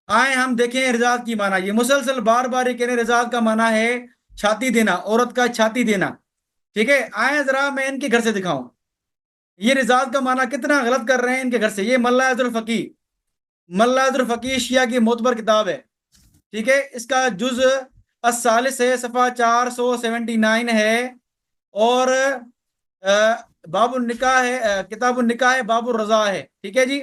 آئے ہم دیکھیں رضاعت کی معنی، یہ مسلسل بار بار یہ کہہ رہے ہیں رضاعت کا معنی ہے چھاتی دینا، عورت کا چھاتی دینا، ٹھیک ہے؟ آئے ذرا میں ان کے گھر سے دکھاؤں یہ رضاعت کا معنی کتنا غلط کر رہے ہیں ان کے گھر سے۔ یہ ملا الفقی، ملا الفقی شیعہ کی معتبر کتاب ہے، ٹھیک ہے؟ اس کا جز الثالث ہے، صفحہ 479 ہے، اور باب النکاح ہے، کتاب النکاح ہے، باب الرضا ہے، ٹھیک ہے جی؟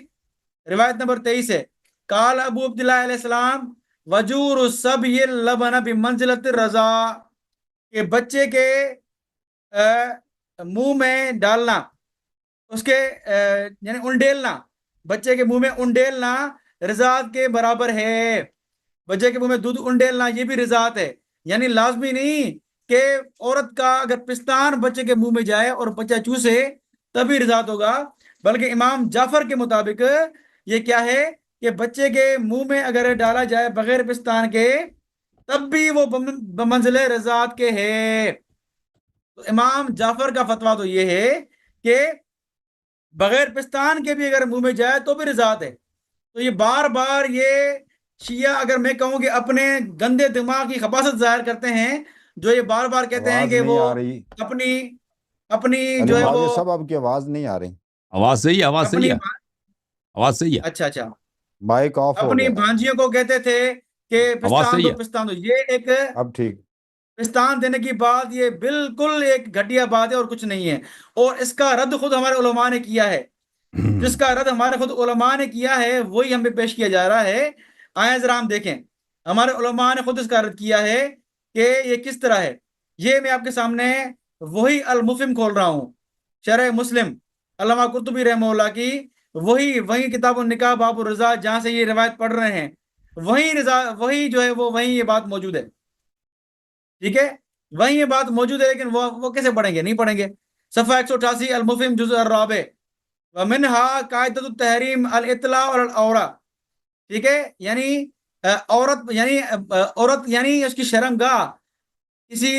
روایت نمبر 23 ہے، قال ابو عبداللہ علیہ السلام وجور الصبی اللبن بمنزلۃ الرضا، کہ بچے کے منہ میں ڈالنا، اس کے یعنی انڈیلنا، بچے کے منہ میں انڈیلنا رضاعت کے برابر ہے۔ بچے کے منہ میں دودھ انڈیلنا یہ بھی رضاعت ہے، یعنی لازمی نہیں کہ عورت کا اگر پستان بچے کے منہ میں جائے اور بچہ چوسے تبھی رضاعت ہوگا، بلکہ امام جعفر کے مطابق یہ کیا ہے کہ بچے کے منہ میں اگر ڈالا جائے بغیر پستان کے تب بھی وہ بمنزل رضاعت کے ہے۔ تو امام جعفر کا فتویٰ تو یہ ہے کہ بغیر پستان کے بھی اگر منہ میں جائے تو بھی رضاعت ہے۔ تو یہ بار بار یہ شیعہ، اگر میں کہوں کہ اپنے گندے دماغ کی خباثت ظاہر کرتے ہیں، جو یہ بار بار کہتے ہیں آواز کہ نہیں وہ آ رہی اپنی اپنی علی جو ہے وہ خواجہ صاحب، آپ کی آواز نہیں آ رہی، آواز صحیح ہے، آواز صحیح اپنی ہے، آواز صحیح ہے، اچھا مائک آف ہو اپنی گیا، بھانجیوں کو کہتے تھے کہ آواز پستان صحیح دو ہے۔ پستان دو، یہ ایک اب ٹھیک۔ پستان دینے کی بات یہ بالکل ایک گھٹیا بات ہے اور کچھ نہیں ہے، اور اس کا رد خود ہمارے علماء نے کیا ہے، جس کا رد ہمارے خود علماء نے کیا ہے وہی ہمیں پیش کیا جا رہا ہے۔ آئیں ذرا ہم دیکھیں ہمارے علماء نے خود اس کا رد کیا ہے کہ یہ کس طرح ہے۔ یہ میں آپ کے سامنے وہی المفہم کھول رہا ہوں، شرح مسلم علامہ قرطبی رحمہ اللہ کی، وہی کتاب النکاح باب الرضا جہاں سے یہ روایت پڑھ رہے ہیں، وہی جو ہے وہی یہ بات موجود ہے، ٹھیک ہے؟ وہیں یہ بات موجود ہے، لیکن وہ کیسے پڑھیں گے؟ نہیں پڑھیں گے۔ صفحہ 188 المفہم جزء الرابع، ومنها قاعدۃ التحریم الاطلاع علی العورہ، ٹھیک ہے؟ یعنی عورت یعنی اس کی شرمگاہ، کسی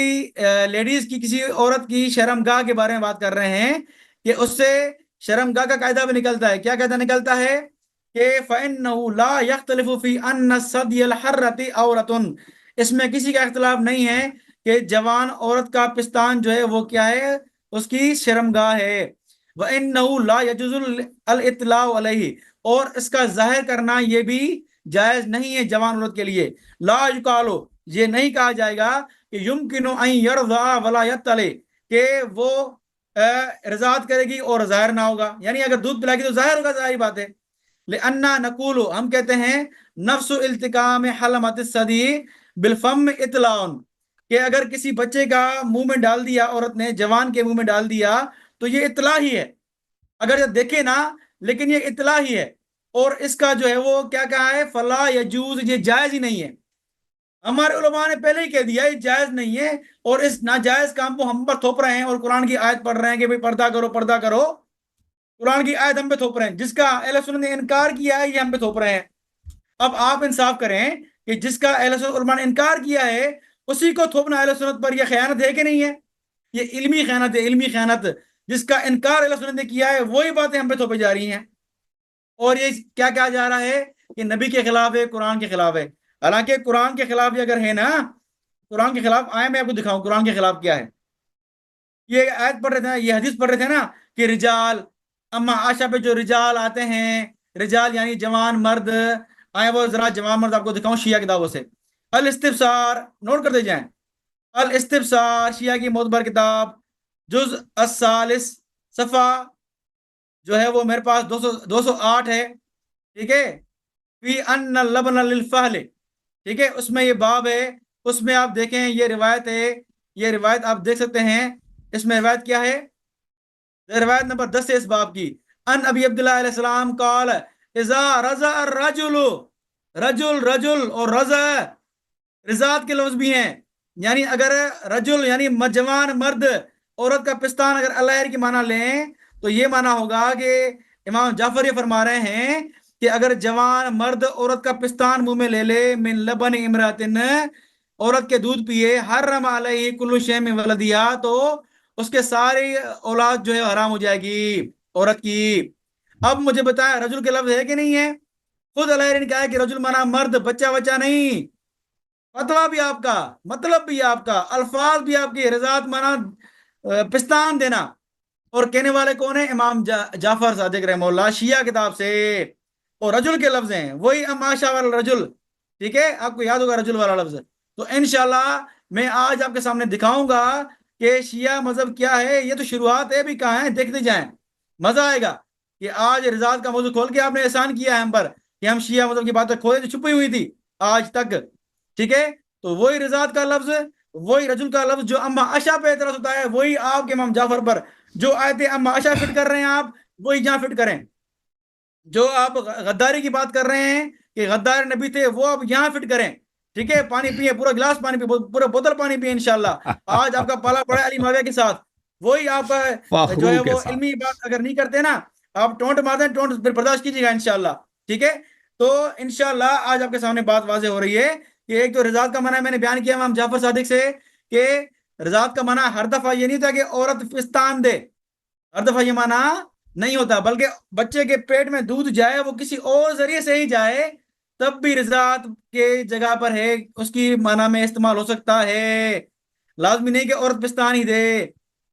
لیڈیز کی، کسی عورت کی شرمگاہ کے بارے میں بات کر رہے ہیں کہ اس سے شرمگاہ کا قاعدہ بھی نکلتا ہے۔ کیا قاعدہ نکلتا ہے کہ فَإِنَّهُ لَا يَخْتَلِفُ فِي أَنَّ الثَّدْيَ الْحَرَّةِ عَوْرَةٌ، اس میں کسی کا اختلاف نہیں ہے کہ جوان عورت کا پستان جو ہے وہ کیا ہے، اس کی شرمگاہ ہے۔ وَإِنَّهُ لَا يَجُوزُ الْإِطْلَاعُ عَلَيْهِ، اور اس کا ظاہر کرنا یہ بھی جائز نہیں ہے جوان عورت کے لیے۔ لا یقالو، یہ نہیں کہا جائے گا کہ یمکن ان یرضع ولا یطلع، کہ وہ رضاعت کرے گی اور ظاہر نہ ہوگا، یعنی اگر دودھ پلائے گی تو ظاہر ہوگا، ظاہری بات ہے۔ لأننا نقول، ہم کہتے ہیں نفس التقام حلمت الثدی بالفم اطلاع، کہ اگر کسی بچے کا منہ میں ڈال دیا عورت نے، جوان کے منہ میں ڈال دیا تو یہ اطلاع ہی ہے، اگر یہ دیکھے نا لیکن یہ اطلاع ہی ہے، اور اس کا جو ہے وہ کیا کہا ہے، فلا یجوز، یہ جائز ہی نہیں ہے۔ ہمارے علماء نے پہلے ہی کہہ دیا یہ جائز نہیں ہے، اور اس ناجائز کام کو ہم پر تھوپ رہے ہیں، اور قرآن کی آیت پڑھ رہے ہیں کہ بھئی پردہ کرو پردہ کرو، قرآن کی آیت ہم پہ تھوپ رہے ہیں، جس کا اہل سنت نے انکار کیا ہے یہ ہم پہ تھوپ رہے ہیں۔ اب آپ انصاف کریں کہ جس کا اہل سنت علماء نے انکار کیا ہے اسی کو تھوپنا اہل سنت پر یہ خیانت ہے کہ نہیں ہے؟ یہ علمی خیانت ہے، علمی خیانت۔ جس کا انکار اہل سنت نے کیا ہے وہی باتیں ہم پہ تھوپی جا رہی ہیں، اور یہ کیا کہا جا رہا ہے کہ نبی کے خلاف ہے، قرآن کے خلاف ہے۔ حالانکہ قرآن کے خلاف بھی اگر ہے نا، قرآن کے خلاف آئے میں آپ کو دکھاؤں قرآن کے خلاف کیا ہے۔ یہ آیت پڑھ رہے تھے نا، یہ حدیث پڑھ رہے تھے نا کہ رجال، اما عائشہ پہ جو رجال آتے ہیں، رجال یعنی جوان مرد، آئے وہ ذرا جوان مرد آپ کو دکھاؤں شیعہ کتابوں سے۔ الاستبصار نوٹ کرتے جائیں، الاستبصار شیعہ کی معتبر کتاب، جز الثالث، صفحہ جو ہے وہ میرے پاس 208 ہے، ٹھیک ہے؟ فی ان اللبن للفحل، ٹھیک ہے؟ اس میں یہ باب ہے، اس میں آپ دیکھیں یہ روایت ہے، یہ روایت آپ دیکھ سکتے ہیں، اس میں روایت کیا ہے، روایت نمبر 10 ہے اس باب کی۔ ان ابی عبداللہ علیہ السلام قال اذا رضع الرجل، رجل اور رضع رضاعت کے لفظ بھی ہیں، یعنی اگر رجل یعنی جوان مرد عورت کا پستان اگر اللہ کی معنی لیں تو یہ معنی ہوگا کہ امام جعفر یہ فرما رہے ہیں کہ اگر جوان مرد عورت کا پستان منہ میں لے لے، من لبن امراتن، عورت کے دودھ پیے، حرم علیہ کل شیء من ولدیہا، تو اس کے ساری اولاد جو ہے حرام ہو جائے گی عورت کی۔ اب مجھے بتائیں رجل کے لفظ ہے کہ نہیں ہے؟ خود اللہ نے کہا ہے کہ رجل مانا مرد، بچہ بچہ نہیں. فتوا بھی آپ کا، مطلب بھی آپ کا، الفاظ بھی آپ کی. رضاعت مانا پستان دینا. اور کہنے والے کون ہیں؟ امام جعفر صادق رحمہ اللہ، شیعہ کتاب سے. اور رجل کے لفظ ہیں وہی اماشا والا رجل. ٹھیک ہے، آپ کو یاد ہوگا رجل والا لفظ. تو انشاءاللہ میں آج آپ کے سامنے دکھاؤں گا کہ شیعہ مذہب کیا ہے. یہ تو شروعات ہے، بھی کہاں ہے دیکھتے جائیں، مزہ آئے گا. کہ آج رضاعت کا موضوع کھول کے آپ نے احسان کیا ہے ہم پر کہ ہم شیعہ مذہب کی باتیں کھولے تو چھپی ہوئی تھی آج تک. ٹھیک ہے، تو وہی رضاعت کا لفظ، وہی رجل کا لفظ جو اما عائشہ پہ اعتراض ہوتا ہے، وہی آپ کے امام جعفر پر جو آیت اما عائشہ فٹ کر رہے ہیں آپ وہی جہاں فٹ کریں. جو آپ غداری کی بات کر رہے ہیں کہ غدار نبی تھے، وہ آپ یہاں فٹ کریں. ٹھیک ہے، پانی پیئے، پورا گلاس پانی پیئے، پورا بوتل پانی پیئے انشاءاللہ. آج آپ کا پالا پڑا ہے علی معاویہ کے ساتھ. وہی آپ جو ہے فخرو کے وہ ساتھ. علمی بات اگر نہیں کرتے نا، آپ ٹونٹ مار دیں، ٹونٹ پھر برداشت کیجیے گا انشاءاللہ. ٹھیک ہے، تو انشاءاللہ آج آپ کے سامنے بات واضح ہو رہی ہے کہ ایک تو رضاعت کا منع میں نے بیان کیا امام جعفر صادق سے کہ رضاعت کا منع ہر دفعہ یہ نہیں ہوتا کہ عورت پستان دے. ہر دفعہ یہ معنی نہیں ہوتا، بلکہ بچے کے پیٹ میں دودھ جائے، وہ کسی اور ذریعے سے ہی جائے، تب بھی رضاعت کے جگہ پر ہے، اس کی معنی میں استعمال ہو سکتا ہے. لازمی نہیں کہ عورت پستان ہی دے.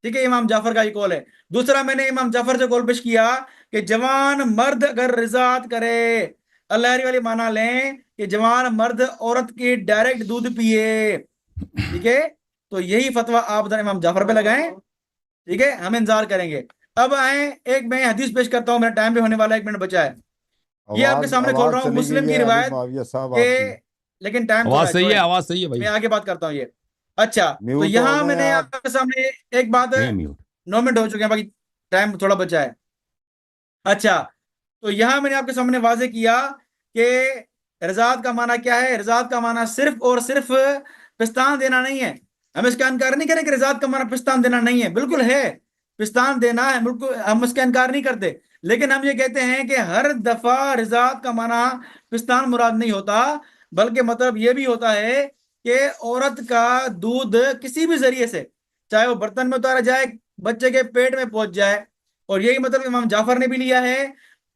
ٹھیک ہے، امام جعفر کا یہ قول ہے. دوسرا میں نے امام جعفر سے قول پیش کیا کہ جوان مرد اگر رضاعت کرے، اللہ والی معنی لیں کہ جوان مرد عورت کی ڈائریکٹ دودھ پیے. ٹھیک ہے، تو یہی فتویٰ آپ امام جعفر پہ لگائیں. ٹھیک ہے، ہم انتظار کریں گے. اب آئیں، ایک میں حدیث پیش کرتا ہوں، میرا ٹائم بھی ہونے والا ہے، 1 منٹ بچا ہے. یہ آپ کے سامنے کھول آواز رہا ہوں چلی مسلم گئی کی ہے علی روایت معاویہ صاحب کہ، آپ کی. لیکن ٹائم تھوڑا آواز ہے، صحیح ہے، چھوڑیں، آواز صحیح ہے بھائی. میں آگے بات کرتا ہوں. یہ اچھا، تو میوٹ ہو یہاں میں گئے نے آپ. آپ کے سامنے ایک بات، نہیں میوٹ. 9 منٹ ہو چکے ہیں، باقی ٹائم تھوڑا بچا ہے. اچھا، تو یہاں میں نے آپ کے سامنے واضح کیا کہ رضاعت کا معنی کیا ہے. رضاعت کا معنی صرف اور صرف پستان دینا نہیں ہے. ہم اس کا انکار نہیں کریں کہ رضاعت کا معنی پستان دینا نہیں ہے، بالکل ہے، پستان دینا ہے، بالکل ہم اس کا انکار نہیں کرتے. لیکن ہم یہ کہتے ہیں کہ ہر دفعہ رضاعت کا معنی پستان مراد نہیں ہوتا، بلکہ مطلب یہ بھی ہوتا ہے کہ عورت کا دودھ کسی بھی ذریعے سے، چاہے وہ برتن میں اتارا جائے، بچے کے پیٹ میں پہنچ جائے. اور یہی مطلب امام جعفر نے بھی لیا ہے.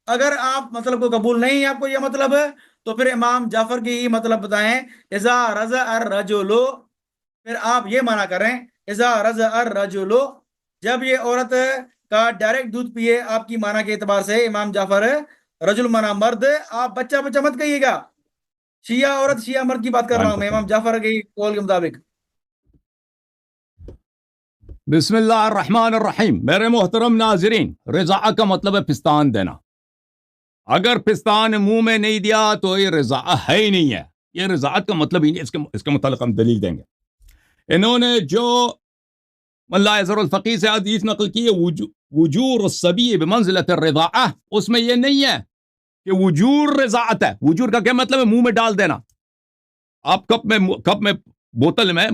اگر آپ مطلب کو قبول نہیں ہے، آپ کو یہ مطلب ہے، تو پھر امام جعفر کی مطلب بتائیں، اذا رضع الرجل، پھر آپ یہ معنی کریں اذا رضع الرجل، جب یہ عورت کا ڈائریکٹ دودھ پیے. آپ کی معنی کے اعتبار سے امام جعفر، رجل معنی مرد، آپ بچہ بچہ مت کہیے گا. شیعہ عورت شیعہ مرد کی بات کر رہا ٹائم ہوں میں ختم. امام جعفر کی قول کے مطابق. بسم اللہ الرحمن الرحیم. میرے محترم ناظرین، رضاعت کا مطلب ہے پستان دینا. اگر پستان منہ میں نہیں دیا تو یہ رضاعت ہے ہی نہیں ہے. یہ رضاعت کا مطلب ہی نہیں. اس کے متعلق ہم دلیل دیں گے. انہوں نے جو ملا اظہر الفقی سے حدیث نقل کی ہے، وجور الصبی بمنزلۃ الرضاعہ، اس میں یہ نہیں ہے کہ وجور رضاعت ہے. وجور کا کیا مطلب ہے؟ منہ میں ڈال دینا. آپ کپ میں بوتل میں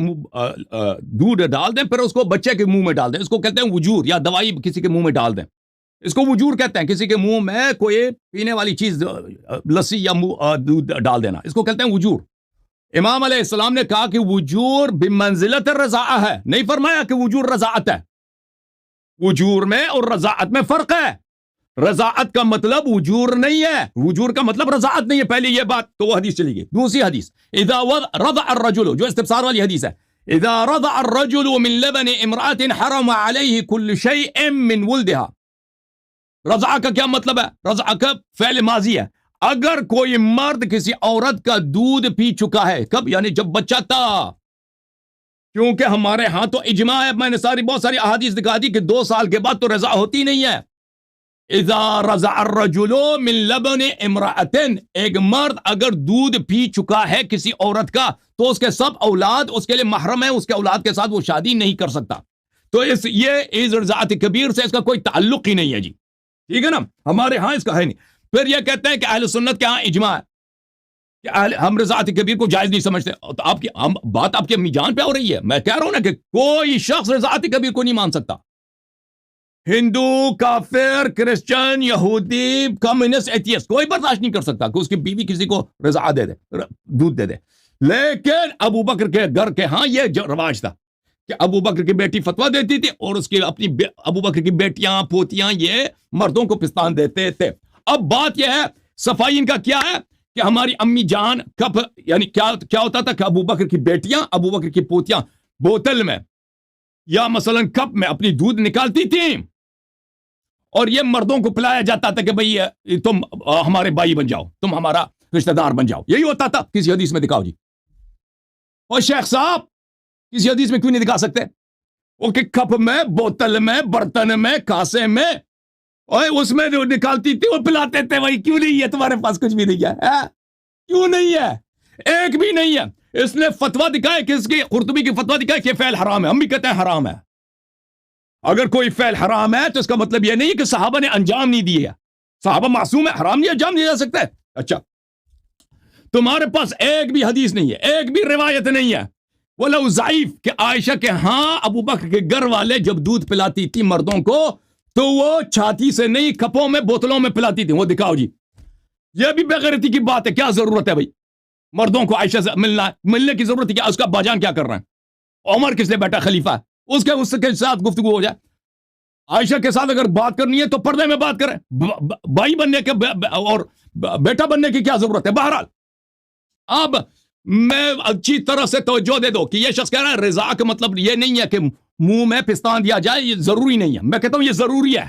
دودھ ڈال دیں، پھر اس کو بچے کے منہ میں ڈال دیں. اس کو کہتے ہیں وجور. یا دوائی کسی کے منہ میں ڈال دیں، اس کو وجور کہتے ہیں. کسی کے منہ میں کوئی پینے والی چیز، لسی یا دودھ ڈال دینا، اس کو کہتے ہیں وجور. امام علیہ السلام نے کہا کہ وجور بمنزلت الرضاعہ ہے، نہیں فرمایا کہ وجور رضاعت ہے. وجور میں اور رضاعت میں فرق ہے. رضاعت کا مطلب وجور نہیں ہے، وجور کا مطلب رضاعت نہیں ہے. پہلی یہ بات تو وہ حدیث چلی گئی. دوسری حدیث، اذا رضع الرجل، جو استفسار والی حدیث ہے، اذا رضع الرجل من لبن امرأة حرم عليه كل شيء من ولدها. رضع کا کیا مطلب ہے؟ رضع کا فعل ماضی ہے. اگر کوئی مرد کسی عورت کا دودھ پی چکا ہے، کب؟ یعنی جب بچہ تھا. کیونکہ ہمارے ہاں تو اجماع ہے، میں نے بہت ساری احادیث دکھا دی کہ 2 سال کے بعد تو رضع ہوتی نہیں ہے. اذا رضع الرجل من لبن امرأة، ایک مرد اگر دودھ پی چکا ہے کسی عورت کا، تو اس کے سب اولاد اس کے لیے محرم ہے، اس کے اولاد کے ساتھ وہ شادی نہیں کر سکتا. تو یہ رضاعت کبیر سے اس کا کوئی تعلق ہی نہیں ہے جی. ٹھیک ہے نا، ہمارے ہاں اس کا ہے نہیں. پھر یہ کہتے ہیں کہ اہل سنت کے ہاں اجماع ہے کہ ہم رضاعت کبیر کو جائز نہیں سمجھتے. تو آپ کی بات آپ کی امی جان پہ ہو رہی ہے. میں کہہ رہا ہوں نا کہ کوئی شخص رضاعت کبیر کو نہیں مان سکتا. ہندو، کافر، کرسچن، یہودی، کمیونسٹ، ایتھیسٹ کوئی برداشت نہیں کر سکتا کہ اس کی بیوی کسی کو رضاعت دے دے، دودھ دے دے. لیکن ابو بکر کے گھر کے ہاں یہ رواج تھا کہ ابو بکر کی بیٹی فتویٰ دیتی تھی اور اس کی اپنی ابو بکر کی بیٹیاں، پوتیاں یہ مردوں کو پستان دیتے تھے. اب بات یہ ہے صفائی ان کا کیا ہے کہ ہماری امی جان کپ یعنی کیا ہوتا تھا کہ ابو بکر کی بیٹیاں ابو بکر کی پوتیاں بوتل میں یا مثلا کپ میں اپنی دودھ نکالتی تھیں اور یہ مردوں کو پلایا جاتا تھا کہ بھئی تم ہمارے بھائی بن جاؤ, تم ہمارا رشتہ دار بن جاؤ. یہی ہوتا تھا. کسی حدیث میں دکھاؤ جی. اور شیخ صاحب کسی حدیث میں کیوں نہیں دکھا سکتے وہ کہ کپ میں, بوتل میں, برتن میں, کاسے میں اور اس میں جو نکالتی تھی وہ پلاتے تھے. وہی کیوں نہیں ہے تمہارے پاس کچھ بھی نہیں ہے؟ کیوں نہیں ہے؟ ایک بھی نہیں ہے. اس نے فتویٰ دکھایا کہ اس کی قرطبی کی فتویٰ دکھایا کہ فعل حرام ہے. ہم بھی کہتے ہیں حرام ہے. اگر کوئی فعل حرام ہے تو اس کا مطلب یہ نہیں کہ صحابہ نے انجام نہیں دیے. صحابہ معصوم ہے, حرام نہیں انجام دیا جا سکتا ہے. اچھا تمہارے پاس ایک بھی حدیث نہیں ہے, ایک بھی روایت نہیں ہے وَلَوْ ضعیف کہ عائشہ کے ہاں ابو بکر کے گھر والے جب دودھ پلاتی تھی مردوں کو تو وہ چھاتی سے نہیں کپوں میں بوتلوں میں پلاتی تھی. وہ دکھاؤ جی. یہ بھی بغیرتی کی بات ہے. کیا ضرورت ہے بھائی مردوں کو عائشہ سے ملنے کی ضرورت ہے؟ کیا اس کا باجان کیا کر رہے ہیں؟ عمر کس نے بیٹا خلیفہ ہے, اس کے ساتھ گفتگو ہو جائے. عائشہ کے ساتھ اگر بات کرنی ہے تو پردے میں بات کریں. بھائی بننے کے اور بیٹا بننے کی کیا ضرورت ہے؟ بہرحال اب میں اچھی طرح سے توجہ دے دو کہ یہ شخص کہہ رہا ہے رضا کا مطلب یہ نہیں ہے کہ منہ میں پستان دیا جائے. یہ ضروری نہیں ہے. میں کہتا ہوں یہ ضروری ہے.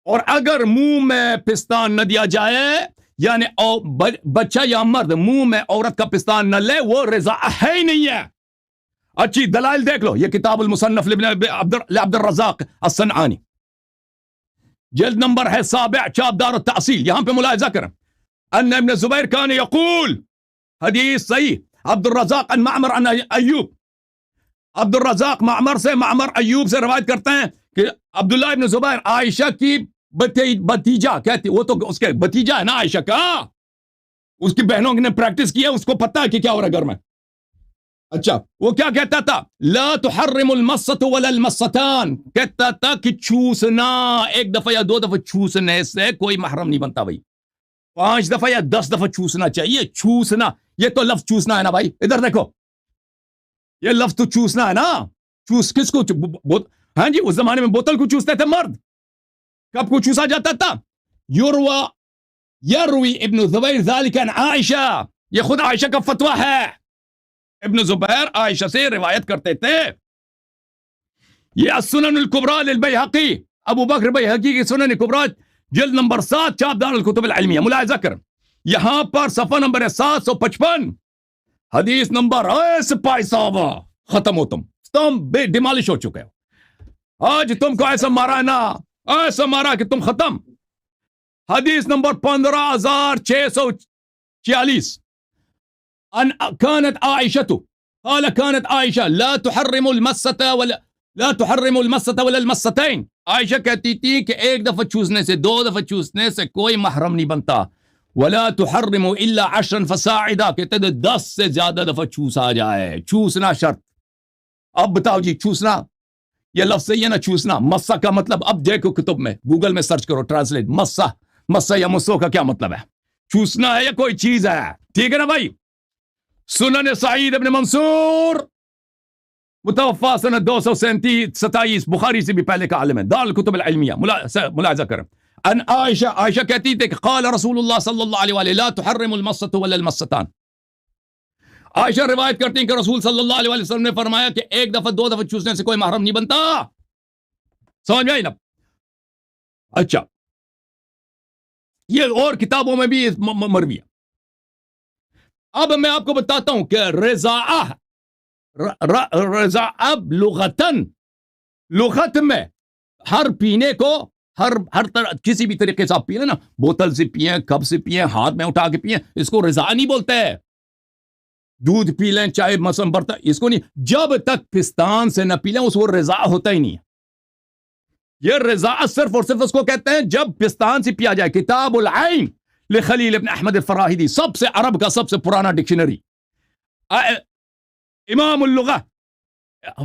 اور اگر منہ میں پستان نہ دیا جائے یعنی بچہ یا مرد منہ میں عورت کا پستان نہ لے وہ رضا ہے ہی نہیں ہے. اچھی دلائل دیکھ لو. یہ کتاب المصنف لعبد الرزاق الصنعانی جلد نمبر ہے 7 چاپ دار التأصیل. یہاں پہ ملاحظہ کریں ان ابن زبیر کان یقول حدیث صحیح عبد الرزاق عن معمر عن ایوب. عبد الرزاق معمر سے ایوب سے روایت کرتے ہیں کہ عبداللہ ابن زبیر عائشہ کی بتیجا کہتی, وہ تو اس کے بتیجا ہے نا عائشہ کا, اس کی بہنوں نے پریکٹس کی ہے, اس کو پتہ ہے کہ کیا ہو رہا ہے گھر میں. اچھا وہ کیا کہتا تھا؟ لا تحرم المسۃ ولا المستان. کہتا تھا کہ چوسنا ایک دفعہ یا 2 دفعہ چوسنے سے کوئی محرم نہیں بنتا بھائی. 5 دفعہ یا 10 دفعہ چوسنا چاہیے. چوسنا یہ تو لفظ چوسنا ہے نا بھائی. ادھر دیکھو یہ لفظ تو چوسنا ہے نا. چوس کس کو؟ ہاں جی اس زمانے میں بوتل کو چوستے تھے مرد. کب کو چوسا جاتا تھا؟ یروی ابن زبیر ذالک عن عائشہ. یہ خود عائشہ کا فتویٰ ہے. ابن زبیر عائشہ سے روایت کرتے تھے. یہ السنن الکبریٰ للبیہقی, ابو بکر بیہقی کی سنن کبریٰ جلد نمبر 7 چاپ دار الکتب العلمیہ. ملاحظہ کر یہاں پر صفحہ نمبر 755 حدیث نمبر سپاہی صاحبہ ختم ہو. تم بے ڈیمالش ہو چکے ہو. آج تم کو ایسا مارا ہے نا, ایسا مارا کہ تم ختم. حدیث نمبر 15646 ان كانت عائشة قال كانت عائشة لا تحرم المسة ولا المستين. عائشہ کہتی تھی کہ ایک دفعہ چوسنے سے 2 دفعہ چوسنے سے کوئی محرم نہیں بنتا. ولا تحرم الا 10 فصاعدا, کہتے تھے 10 سے زیادہ دفعہ چوسا جائے. چوسنا شرط. اب بتاؤ جی چوسنا یہ لفظ صحیح ہے نا؟ چوسنا. مسا کا مطلب اب دیکھو کتب میں گوگل میں سرچ کرو ٹرانسلیٹ. مسا یا مسو کا کیا مطلب ہے؟ چوسنا ہے یا کوئی چیز ہے. ٹھیک ہے نا بھائی. سنن سعید ابن منصور متوفا سنہ 227 بخاری سے بھی پہلے کا عالم ہے. دار الکتب العلمیہ. ملاحظہ کریں ان عائشہ کہتی تھی کہ قال رسول اللہ صلی اللہ علیہ وآلہ لا تحرم المسۃ ولا المستان. عائشہ روایت کرتی ہیں کہ رسول صلی اللہ علیہ وسلم نے فرمایا کہ ایک دفعہ 2 دفعہ چوسنے سے کوئی محرم نہیں بنتا. سمجھ میں آئی نا؟ اچھا یہ اور کتابوں میں بھی مروی ہے. اب میں آپ کو بتاتا ہوں کہ رضاء لغت میں ہر پینے کو ہر طرح کسی بھی طریقے سے آپ پیے نا, بوتل سے پیئیں, کپ سے پیئیں, ہاتھ میں اٹھا کے پیئیں, اس کو رضا نہیں بولتے. دودھ پی لیں چاہے مثلا برتن, اس کو نہیں. جب تک پستان سے نہ پی لیں اس کو رضا ہوتا ہی نہیں ہے. یہ رضا صرف اور صرف اس کو کہتے ہیں جب پستان سے پیا جائے. کتاب العین لخلیل ابن احمد الفراہیدی, سب سے عرب کا سب سے پرانا ڈکشنری. امام اللغہ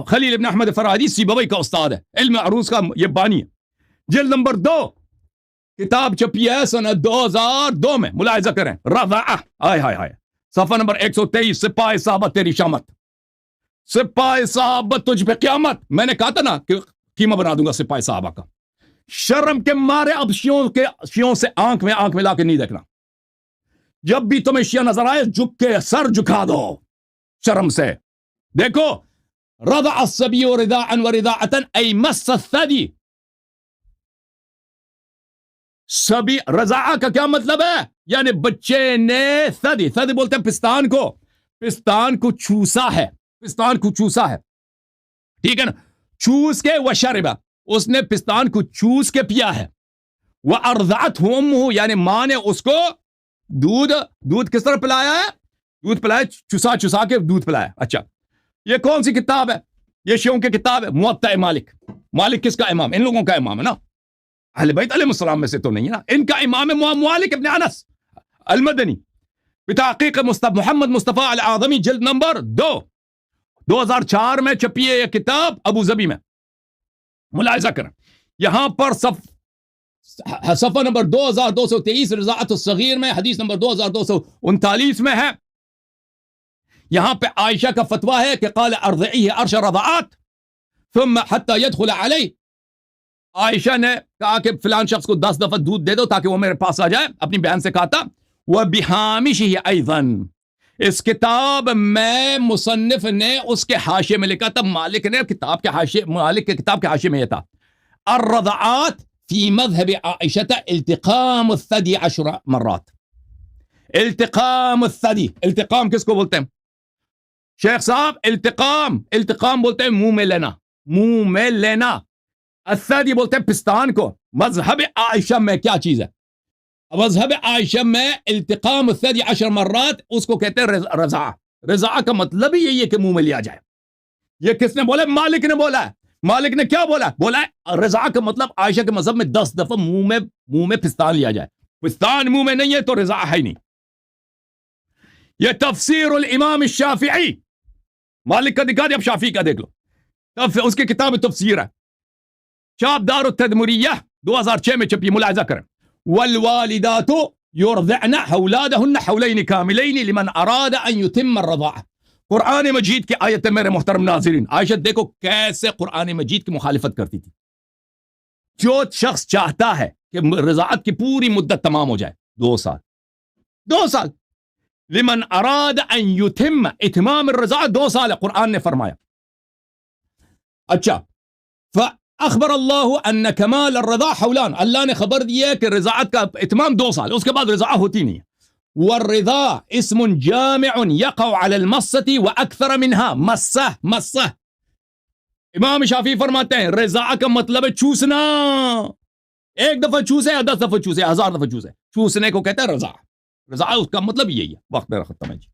خلیل ابن احمد الفراہیدی سیبوی کا استاد ہے, علم عروض کا یہ بانی ہے. جلد نمبر 2 کتاب چھپی ہے سنہ 2002 میں. ملاحظہ کریں رضاء ہائے صفحہ نمبر 123 سپاہی صحابہ تیری شامت. سپاہی صحابہ تجھ پہ قیامت. میں نے کہا تھا نا کہ قیمہ بنا دوں گا سپاہی صحابہ کا. شرم کے مارے اب شیعوں سے آنکھ میں لا کے نہیں دیکھنا. جب بھی تمہیں شیعہ نظر آئے جھک کے سر جھکا دو شرم سے. دیکھو رضع الصبی رضاعا ورضاعتا ای مس الثدی. سبی رضاع کا کیا مطلب ہے؟ یعنی بچے نے ثدی بولتے ہیں پستان کو چوسا ہے. ٹھیک ہے نا. چوس کے وشربا اس نے پستان کو چوس کے پیا ہے. وارضعته امه یعنی ماں نے اس کو دودھ کس طرح پلایا ہے؟ دودھ پلایا چسا کے دودھ پلایا. اچھا یہ کون سی کتاب ہے؟ یہ شیعوں کی کتاب ہے موطأ مالک. مالک کس کا امام؟ ان لوگوں کا امام ہے نا. اہل بیت علیہ السلام میں سے تو نہیں ہے نا. ان کا امام ہے مالک ابن انس المدنی بتحقیق محمد مصطفیٰ العظمی جلد نمبر 2 2004 میں چھپی ہے یہ کتاب ابو ظبی میں. ملاحظہ کریں یہاں پر صفحہ نمبر 2223 رضاعت الصغیر میں حدیث نمبر 2239 میں ہے. یہاں پہ عائشہ کا فتویٰ ہے کہ قال ارضعیہ 10 رضعات ثم حتى يدخل علی. عائشہ نے کہا کہ فلان شخص کو 10 دفعہ دودھ دے دو تاکہ وہ میرے پاس آ جائے. اپنی بہن سے کہا تھا. وبہامشہ ایضا اس کتاب میں مصنف نے اس کے حاشیے میں لکھا تھا. مالک کے کتاب کے حاشیے میں یہ تھا الرضعات فی مذہب عائشہ التقام الثدی 10 مرات. التقام الثدی، التقام کس کو بولتے ہیں شیخ صاحب؟ التقام بولتے ہیں منہ میں لینا. الثدی بولتے ہیں پستان کو. مذہب عائشہ میں کیا چیز ہے؟ مذہب عائشہ میں التقام الثدی 10 مرات اس کو کہتے ہیں رضاع. رضاع کا مطلب ہی یہی ہے کہ منہ میں لیا جائے. یہ کس نے بولا؟ مالک نے بولا ہے. مالک نے کیا بولا ہے رضاع کا مطلب عائشہ کے مذہب میں 10 دفعہ منہ میں پستان لیا جائے. پستان منہ میں نہیں ہے تو رضاع ہے ہی نہیں. یہ تفسیر الامام الشافعی. مالک کا دکھا دیا، اب شافعی کا دیکھ لو. اس کی کتاب تفسیر ہے چاپ دار التدمریہ 2006 میں چھپی. ملاحظہ کریں والوالدات يرضعن اولادهن حولين كاملين لمن اراد ان يتم الرضاعه. قرآن مجید کی آیت ہے میرے محترم ناظرین. عائشہ دیکھو کیسے قرآن مجید کی مخالفت کرتی تھی. جو شخص چاہتا ہے کہ رضاعت کی پوری مدت تمام ہو جائے 2 سال لمن اراد ان يتم اتمام الرضاعت 2 سال ہے قرآن نے فرمایا. اچھا فاخبر اللہ ان کمال الرضاع حولان. اللہ نے خبر دیا کہ رضاعت کا اتمام 2 سال، اس کے بعد رضاع ہوتی نہیں ہے. والرضاع اسم جامع يقع على المسة واكثر منها. مسہ امام شافعی فرماتے ہیں رضاع کا مطلب ہے چوسنا. 1 دفعہ چوسے یا 10 دفعہ چوسے، 1000 دفعہ چوسے، چوسنے کو کہتے ہیں رضاع. رضاع اس کا مطلب یہی ہے. وقت میرا ختم ہے جی.